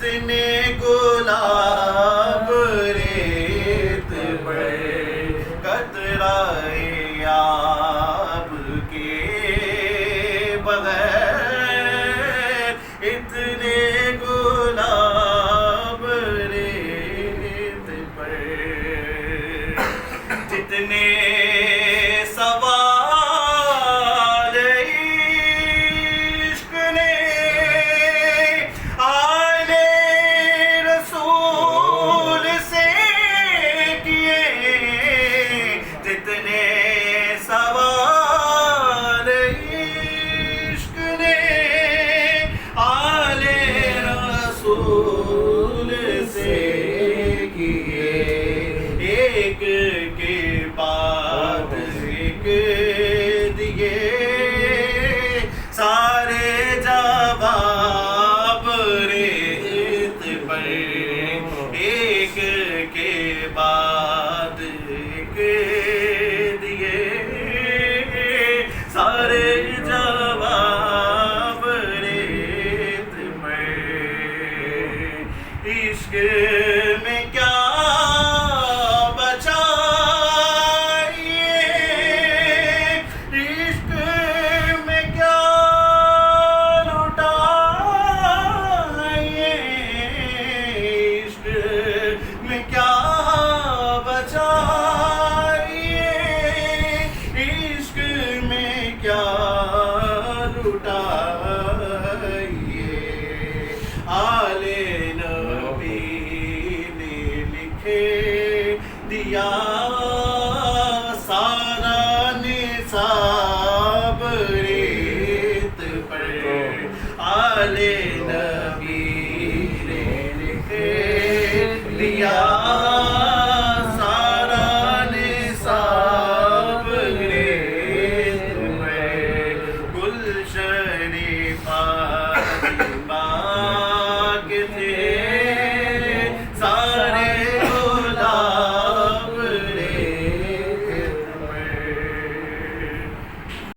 جتنے گلاب ریت پر قطرۂ آب کے بغیر، اتنے گلاب ریت پر جتنے سوال عشق نے آل رسول سے کیے، جتنے سوال عشق نے آل رسول سے کیے، ایک کے بعد ایک دیے سارے جواب ریت پر، ایک کے بعد ایک دیے سارے جواب ریت پر۔ عشق میں کیا بچا عشق میں کیا لوٹا، عشق میں کیا بچا، عشق میں کیا لوٹا، آل نبی نے لکھ دیا